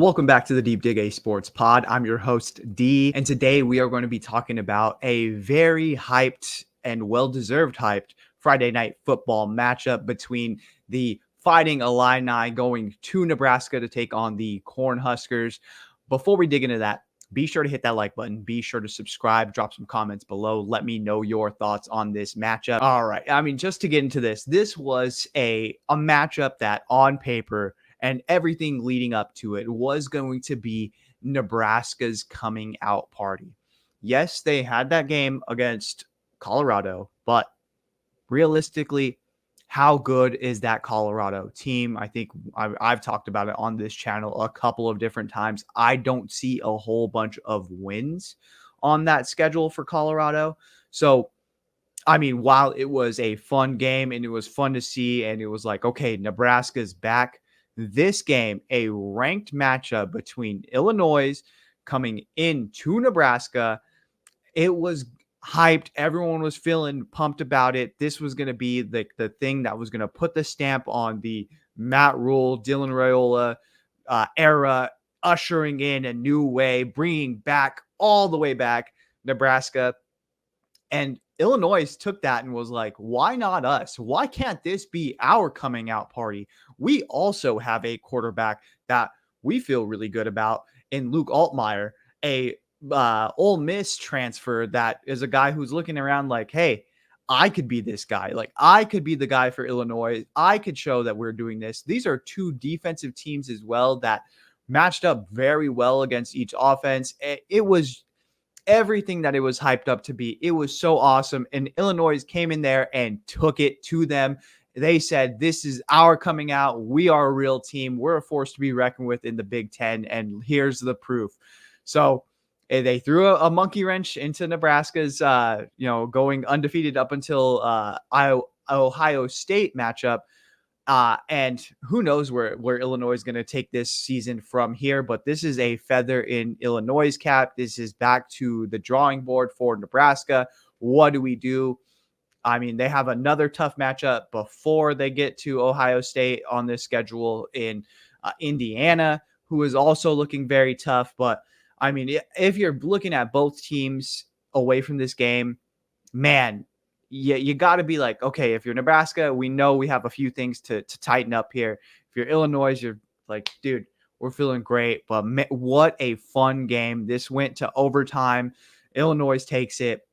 Welcome back to the Deep Dig A Sports Pod. I'm your host, D, and today we are going to be talking about a very hyped and well-deserved hyped Friday night football matchup between the Fighting Illini going to Nebraska to take on the Cornhuskers. Before we dig into that, be sure to hit that like button. Be sure to subscribe, drop some comments below. Let me know your thoughts on this matchup. All right. Just to get into this was a matchup that on paper and everything leading up to it was going to be Nebraska's coming out party. Yes, they had that game against Colorado, but realistically, how good is that Colorado team? I think I've talked about it on this channel a couple of different times. I don't see a whole bunch of wins on that schedule for Colorado. So, while it was a fun game and it was fun to see, and it was like, okay, Nebraska's back, this game, a ranked matchup between Illinois coming into Nebraska, it was hyped. Everyone was feeling pumped about it. This was going to be the thing that was going to put the stamp on the Matt Rule, Dylan Raiola era, ushering in a new way, bringing back all the way back Nebraska. And Illinois took that and was like, why not us? Why can't this be our coming out party? We also have a quarterback that we feel really good about in Luke Altmyer, a Ole Miss transfer that is a guy who's looking around like, hey, I could be this guy. Like, I could be the guy for Illinois. I could show that we're doing this. These are two defensive teams as well that matched up very well against each offense. It was everything that it was hyped up to be. It was so awesome. And Illinois came in there and took it to them. They said, this is our coming out. We are a real team. We're a force to be reckoned with in the Big 10. And here's the proof. So they threw a monkey wrench into Nebraska's, going undefeated up until Ohio State matchup. And who knows where Illinois is going to take this season from here, but this is a feather in Illinois' cap. This is back to the drawing board for Nebraska. What do we do? They have another tough matchup before they get to Ohio State on this schedule in Indiana, who is also looking very tough. But if you're looking at both teams away from this game, man, you got to be like, okay, if you're Nebraska, we know we have a few things to tighten up here. If you're Illinois, you're like, dude, we're feeling great. But what a fun game. This went to overtime. Illinois takes it.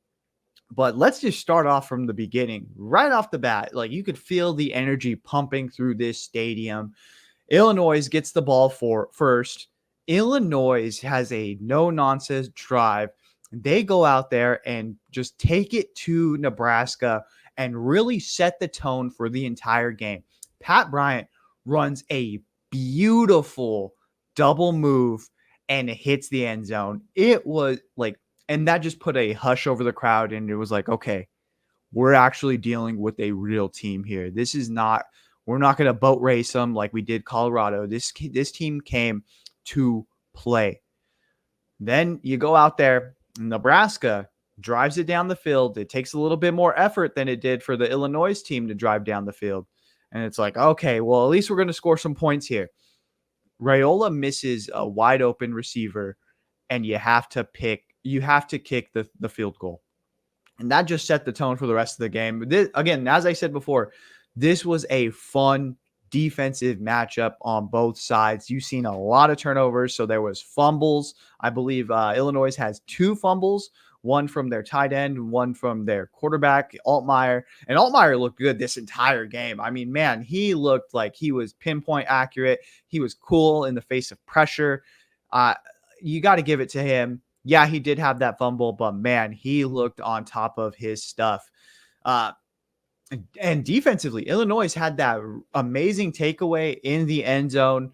But let's just start off from the beginning. Right off the bat, like, you could feel the energy pumping through this stadium. Illinois gets the ball first. Illinois has a no-nonsense drive. They go out there and just take it to Nebraska and really set the tone for the entire game. Pat Bryant runs a beautiful double move and it hits the end zone. It was like, and that just put a hush over the crowd. And it was like, okay, we're actually dealing with a real team here. This is not, we're not going to boat race them like we did Colorado. This team came to play. Then you go out there, Nebraska drives it down the field. It takes a little bit more effort than it did for the Illinois team to drive down the field. And it's like, okay, well, at least we're going to score some points here. Raiola misses a wide open receiver, and you have to kick the field goal. And that just set the tone for the rest of the game. Again, as I said before, this was a fun defensive matchup on both sides. You've seen a lot of turnovers, so there was fumbles. I believe Illinois has 2 fumbles, one from their tight end, one from their quarterback, Altmyer. And Altmyer looked good this entire game. Man, he looked like he was pinpoint accurate. He was cool in the face of pressure. You got to give it to him. Yeah, he did have that fumble, but man, he looked on top of his stuff. And defensively, Illinois had that amazing takeaway in the end zone.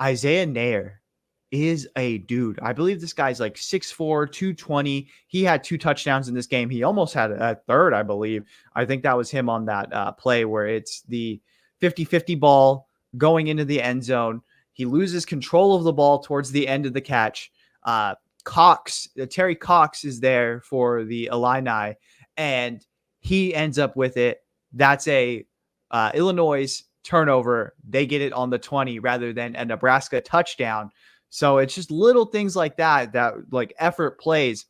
Isaiah Nair is a dude. I believe this guy's like 6'4", 220. He had 2 touchdowns in this game. He almost had a third, I believe. I think that was him on that play where it's the 50-50 ball going into the end zone. He loses control of the ball towards the end of the catch. Terry Cox is there for the Illini, and he ends up with it. That's a Illinois turnover, they get it on the 20 rather than a Nebraska touchdown. So it's just little things like that, like effort plays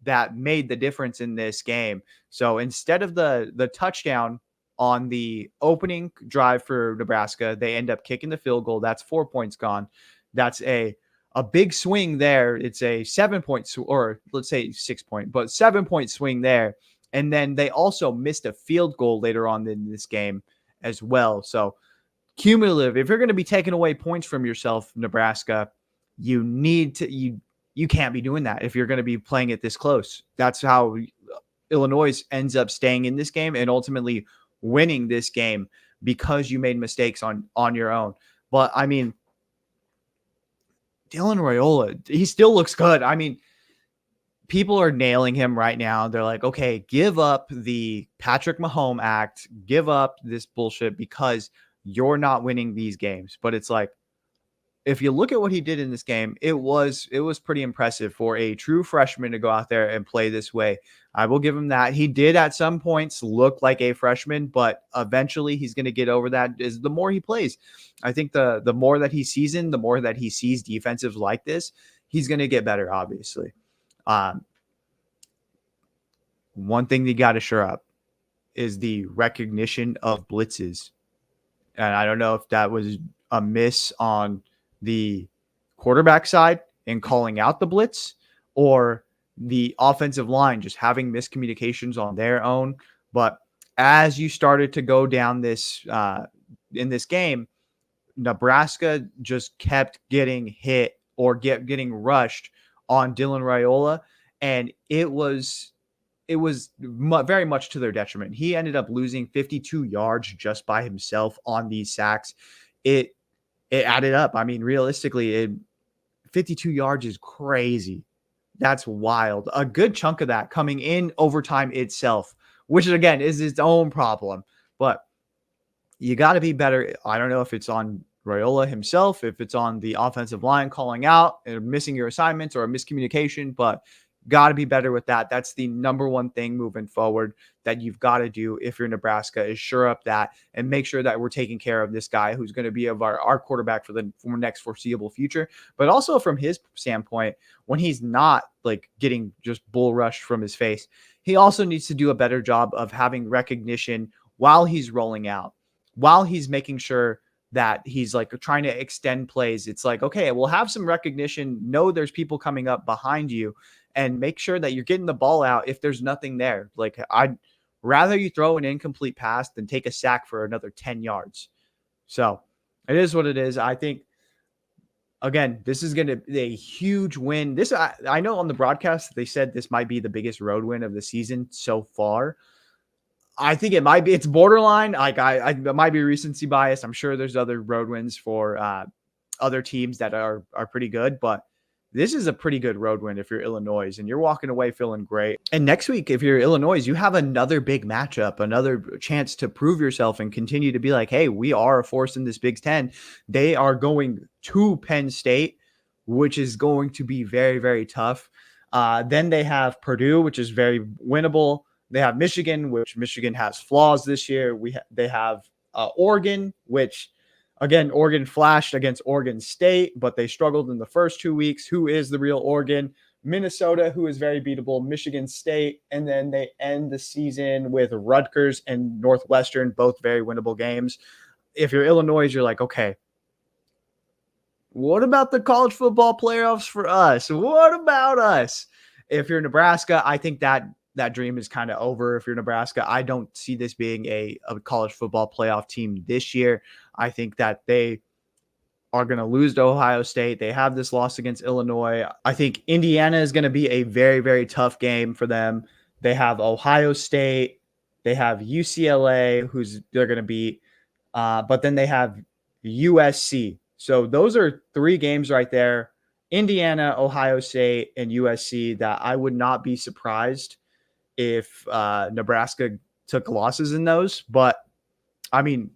that made the difference in this game. So instead of the touchdown on the opening drive for Nebraska, they end up kicking the field goal. That's 4 points gone. That's a big swing there. It's a 7 point or let's say 6 point, but 7 point swing there. And then they also missed a field goal later on in this game as well. So cumulative, if you're going to be taking away points from yourself, Nebraska, you need to you can't be doing that if you're going to be playing it this close. That's how Illinois ends up staying in this game and ultimately winning this game because you made mistakes on your own. But I mean, Dylan Raiola, he still looks good. I mean, people are nailing him right now. They're like, okay, give up the Patrick Mahomes act, give up this bullshit because you're not winning these games. But it's like, if you look at what he did in this game, it was pretty impressive for a true freshman to go out there and play this way. I will give him that. He did at some points look like a freshman, but eventually he's going to get over that is the more he plays. I think the more that he's seasoned, the more that he sees defensives like this, he's going to get better, obviously. One thing you got to shore up is the recognition of blitzes. And I don't know if that was a miss on the quarterback side in calling out the blitz or the offensive line just having miscommunications on their own. But as you started to go down this in this game, Nebraska just kept getting hit or getting rushed on Dylan Raiola, and it was very much to their detriment. He ended up losing 52 yards just by himself on these sacks. It added up. I mean, realistically, 52 yards is crazy. That's wild. A good chunk of that coming in overtime itself, which again is its own problem. But you got to be better. I don't know if it's on Raiola himself, if it's on the offensive line calling out and missing your assignments or a miscommunication, but got to be better with that. That's the number one thing moving forward that you've got to do if you're Nebraska is shore up that and make sure that we're taking care of this guy who's going to be of our quarterback for the next foreseeable future. But also from his standpoint, when he's not like getting just bull rushed from his face, he also needs to do a better job of having recognition while he's rolling out, while he's making sure that he's like trying to extend plays. It's like, okay, we'll have some recognition. Know there's people coming up behind you and make sure that you're getting the ball out if there's nothing there. Like I'd rather you throw an incomplete pass than take a sack for another 10 yards. So it is what it is. I think, again, this is going to be a huge win. This I know on the broadcast, they said this might be the biggest road win of the season so far. I think it might be. It's borderline. Like it might be recency bias. I'm sure there's other road wins for other teams that are pretty good, but this is a pretty good road win if you're Illinois and you're walking away feeling great. And next week, if you're Illinois, you have another big matchup, another chance to prove yourself and continue to be like, hey, we are a force in this Big 10. They are going to Penn State, which is going to be very, very tough. Then they have Purdue, which is very winnable. They have Michigan, which Michigan has flaws this year. They have Oregon, which, again, Oregon flashed against Oregon State, but they struggled in the first 2 weeks. Who is the real Oregon? Minnesota, who is very beatable. Michigan State, and then they end the season with Rutgers and Northwestern, both very winnable games. If you're Illinois, you're like, okay, what about the college football playoffs for us? What about us? If you're Nebraska, I think that dream is kind of over. If you're Nebraska, I don't see this being a college football playoff team this year. I think that they are going to lose to Ohio State. They have this loss against Illinois. I think Indiana is going to be a very, very tough game for them. They have Ohio State. They have UCLA, who's they're going to beat. But then they have USC. So those are 3 games right there. Indiana, Ohio State, and USC that I would not be surprised if Nebraska took losses in those. But, I mean,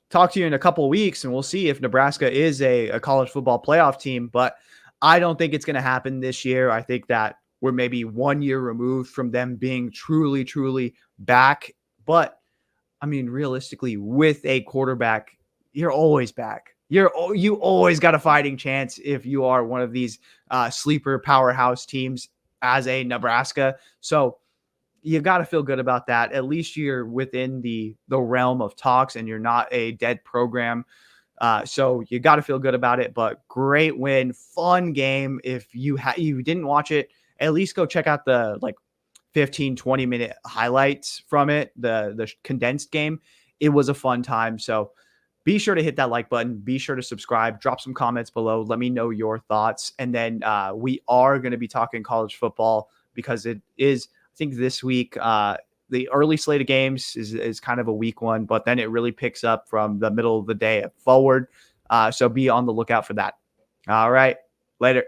talk to you in a couple of weeks, and we'll see if Nebraska is a college football playoff team. But I don't think it's going to happen this year. I think that we're maybe 1 year removed from them being truly, truly back. But I mean, realistically, with a quarterback, you're always back. You always got a fighting chance if you are one of these sleeper powerhouse teams as a Nebraska. So you got to feel good about that. At least you're within the realm of talks, and you're not a dead program. So you got to feel good about it. But great win, fun game. If you didn't watch it, at least go check out the 15-20 minute highlights from it, the condensed game. It was a fun time. So be sure to hit that like button. Be sure to subscribe. Drop some comments below. Let me know your thoughts. And then we are going to be talking college football because it is, I think this week, the early slate of games is kind of a weak one, but then it really picks up from the middle of the day forward. So be on the lookout for that. All right. Later.